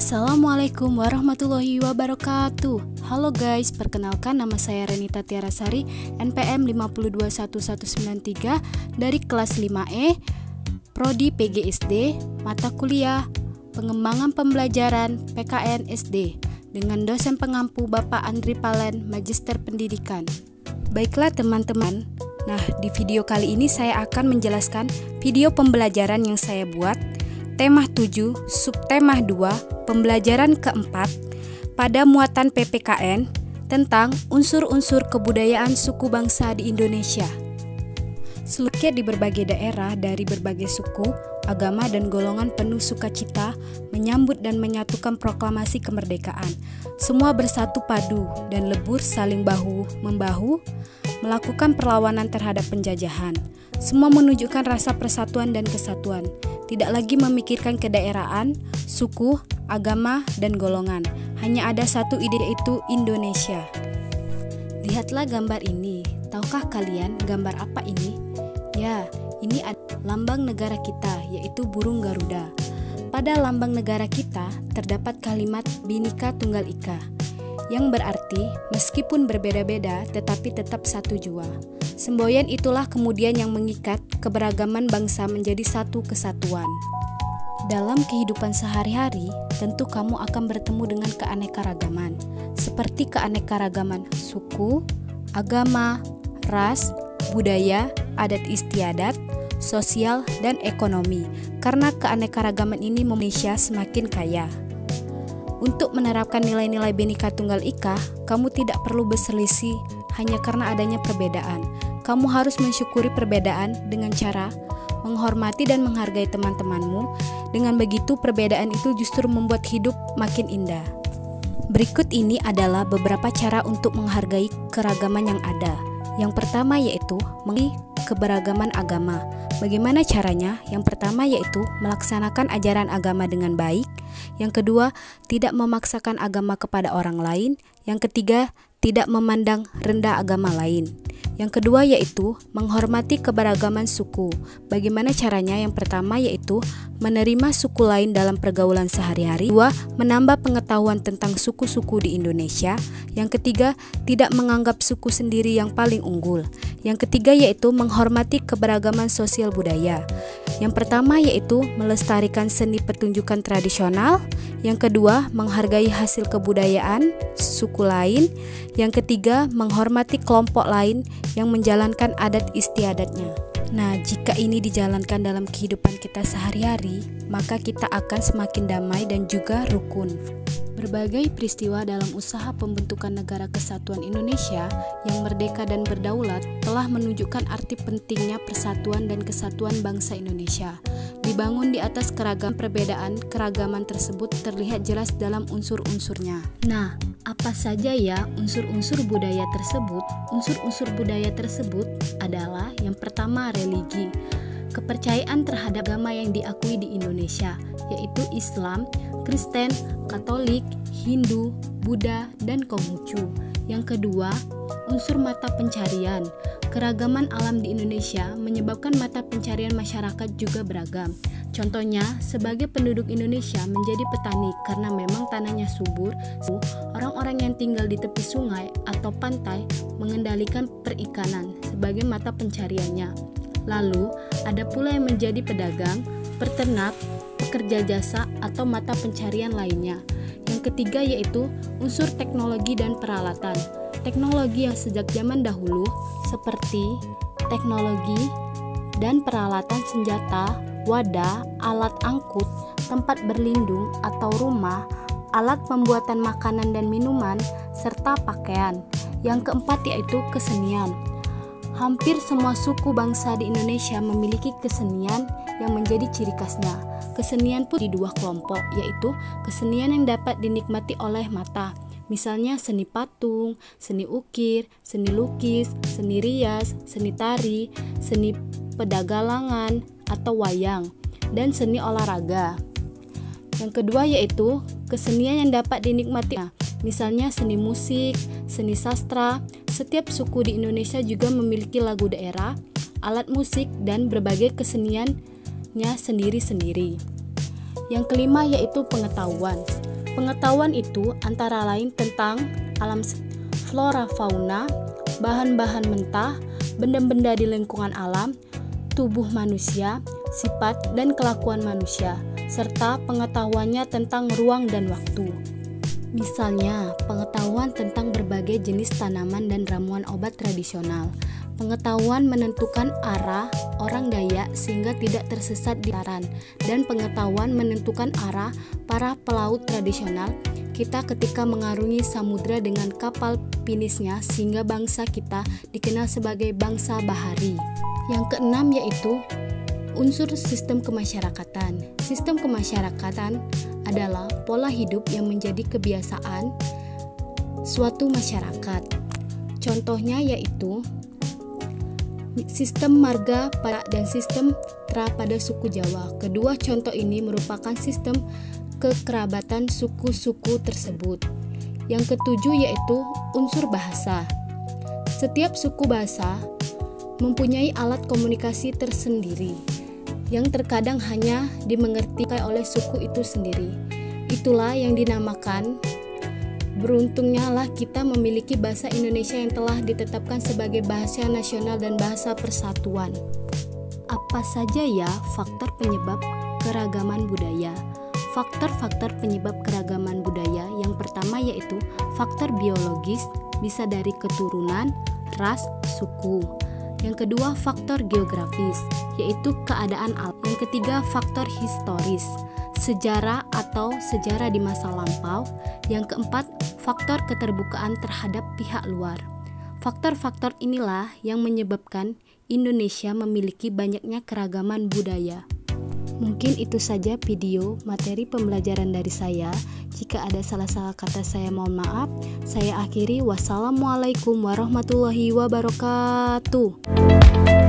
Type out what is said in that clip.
Assalamualaikum warahmatullahi wabarakatuh. Halo guys, perkenalkan nama saya Renita Tiarasari, NPM 521193 dari kelas 5E, Prodi PGSD, mata kuliah Pengembangan Pembelajaran PKN SD, dengan dosen pengampu Bapak Andri Palen, Magister Pendidikan. Baiklah teman-teman, nah di video kali ini saya akan menjelaskan video pembelajaran yang saya buat, tema 7, subtema 2, pembelajaran keempat pada muatan PPKN tentang unsur-unsur kebudayaan suku bangsa di Indonesia. Selukir di berbagai daerah dari berbagai suku, agama dan golongan penuh sukacita menyambut dan menyatukan proklamasi kemerdekaan. Semua bersatu padu dan lebur saling bahu-membahu melakukan perlawanan terhadap penjajahan. Semua menunjukkan rasa persatuan dan kesatuan, tidak lagi memikirkan kedaerahan, suku, agama, dan golongan. Hanya ada satu ide, yaitu Indonesia. Lihatlah gambar ini. Tahukah kalian gambar apa ini? Ya, ini lambang negara kita, yaitu burung Garuda. Pada lambang negara kita terdapat kalimat Bhinneka Tunggal Ika, yang berarti meskipun berbeda-beda tetapi tetap satu jua. Semboyan itulah kemudian yang mengikat keberagaman bangsa menjadi satu kesatuan. Dalam kehidupan sehari-hari, tentu kamu akan bertemu dengan keanekaragaman, seperti keanekaragaman suku, agama, ras, budaya, adat istiadat, sosial, dan ekonomi. Karena keanekaragaman ini Indonesia semakin kaya. Untuk menerapkan nilai-nilai Bhinneka Tunggal Ika, kamu tidak perlu berselisih hanya karena adanya perbedaan. Kamu harus mensyukuri perbedaan dengan cara menghormati dan menghargai teman-temanmu. Dengan begitu, perbedaan itu justru membuat hidup makin indah. Berikut ini adalah beberapa cara untuk menghargai keragaman yang ada. Yang pertama yaitu menghargai keberagaman agama. Bagaimana caranya? Yang pertama yaitu melaksanakan ajaran agama dengan baik. Yang kedua, tidak memaksakan agama kepada orang lain. Yang ketiga, tidak memandang rendah agama lain. Yang kedua yaitu menghormati keberagaman suku. Bagaimana caranya? Yang pertama yaitu menerima suku lain dalam pergaulan sehari-hari. Dua, menambah pengetahuan tentang suku-suku di Indonesia. Yang ketiga, tidak menganggap suku sendiri yang paling unggul. Yang ketiga yaitu menghormati keberagaman sosial budaya. Yang pertama yaitu melestarikan seni pertunjukan tradisional. Yang kedua, menghargai hasil kebudayaan suku lain. Yang ketiga, menghormati kelompok lain yang menjalankan adat istiadatnya. Nah, jika ini dijalankan dalam kehidupan kita sehari-hari, maka kita akan semakin damai dan juga rukun. Berbagai peristiwa dalam usaha pembentukan negara kesatuan Indonesia yang merdeka dan berdaulat telah menunjukkan arti pentingnya persatuan dan kesatuan bangsa Indonesia. Dibangun di atas perbedaan, keragaman tersebut terlihat jelas dalam unsur-unsurnya. Nah, apa saja ya unsur-unsur budaya tersebut? Unsur-unsur budaya tersebut adalah yang pertama religi, kepercayaan terhadap agama yang diakui di Indonesia, yaitu Islam, Kristen, Katolik, Hindu, Buddha, dan Konghucu. Yang kedua, unsur mata pencarian. Keragaman alam di Indonesia menyebabkan mata pencarian masyarakat juga beragam. Contohnya, sebagai penduduk Indonesia menjadi petani karena memang tanahnya subur. Orang-orang yang tinggal di tepi sungai atau pantai mengendalikan perikanan sebagai mata pencariannya. Lalu, ada pula yang menjadi pedagang, peternak, pekerja jasa, atau mata pencarian lainnya. Yang ketiga yaitu unsur teknologi dan peralatan. Teknologi yang sejak zaman dahulu seperti teknologi dan peralatan senjata, wadah, alat angkut, tempat berlindung atau rumah, alat pembuatan makanan dan minuman, serta pakaian. Yang keempat yaitu kesenian. Hampir semua suku bangsa di Indonesia memiliki kesenian yang menjadi ciri khasnya. Kesenian pun di dua kelompok, yaitu kesenian yang dapat dinikmati oleh mata. Misalnya seni patung, seni ukir, seni lukis, seni rias, seni tari, seni pedagalangan atau wayang, dan seni olahraga. Yang kedua yaitu kesenian yang dapat dinikmati. Misalnya seni musik, seni sastra. Setiap suku di Indonesia juga memiliki lagu daerah, alat musik, dan berbagai keseniannya sendiri-sendiri. Yang kelima yaitu pengetahuan. Pengetahuan itu antara lain tentang alam flora fauna, bahan-bahan mentah, benda-benda di lingkungan alam, tubuh manusia, sifat dan kelakuan manusia, serta pengetahuannya tentang ruang dan waktu. Misalnya, pengetahuan tentang berbagai jenis tanaman dan ramuan obat tradisional. Pengetahuan menentukan arah orang Dayak sehingga tidak tersesat di darat, dan pengetahuan menentukan arah para pelaut tradisional kita ketika mengarungi samudra dengan kapal pinісnya sehingga bangsa kita dikenal sebagai bangsa bahari. Yang keenam yaitu unsur sistem kemasyarakatan. Sistem kemasyarakatan adalah pola hidup yang menjadi kebiasaan suatu masyarakat. Contohnya yaitu sistem marga dan sistem tra pada suku Jawa. Kedua contoh ini merupakan sistem kekerabatan suku-suku tersebut. Yang ketujuh yaitu unsur bahasa. Setiap suku bahasa mempunyai alat komunikasi tersendiri yang terkadang hanya dimengerti oleh suku itu sendiri. Itulah yang dinamakan beruntungnya lah kita memiliki bahasa Indonesia yang telah ditetapkan sebagai bahasa nasional dan bahasa persatuan. Apa saja ya faktor penyebab keragaman budaya? Faktor-faktor penyebab keragaman budaya yang pertama yaitu faktor biologis, bisa dari keturunan, ras, suku. Yang kedua faktor geografis, yaitu keadaan alam. Yang ketiga faktor historis, sejarah atau sejarah di masa lampau. Yang keempat faktor keterbukaan terhadap pihak luar. Faktor-faktor inilah yang menyebabkan Indonesia memiliki banyaknya keragaman budaya. Mungkin itu saja video materi pembelajaran dari saya. Jika ada salah-salah kata saya mohon maaf. Saya akhiri. Wassalamualaikum warahmatullahi wabarakatuh.